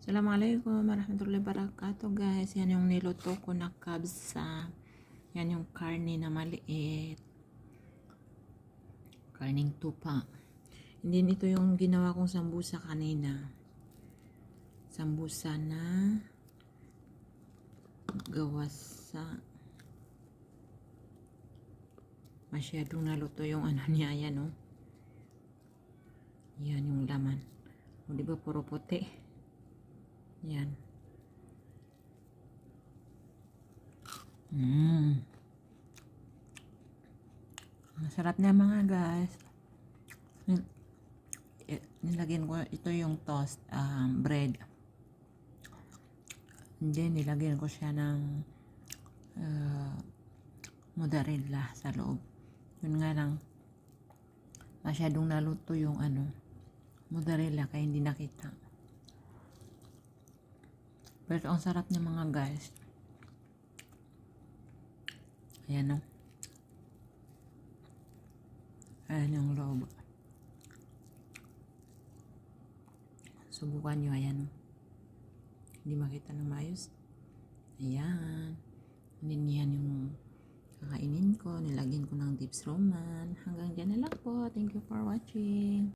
Assalamualaikum warahmatullahi wabarakatuh guys. Yan yung niluto ko na kabsa. Yan yung karne na maliit. Karning tupa. Hindi ito yung ginawa kong sambusa kanina. Sambusa na gawa sa masyadong naluto yung ano niya. Yan oh. Yan yung laman. O diba puro puti. Yan. Masarap na mga guys. Nilagyan ko ito yung toast bread. Hindi, nilagyan ko siya ng mozzarella sa loob. Yun nga lang, masyadong naluto yung mozzarella kaya hindi nakita. Pero ang sarap niya mga guys. Ayan o. Ayan yung loob. Subukan nyo. Ayan o. Hindi makita ng maayos. Ayan. Yan yung kakainin ko. Nilagyan ko ng dips roman. Hanggang dyan na lang po. Thank you for watching.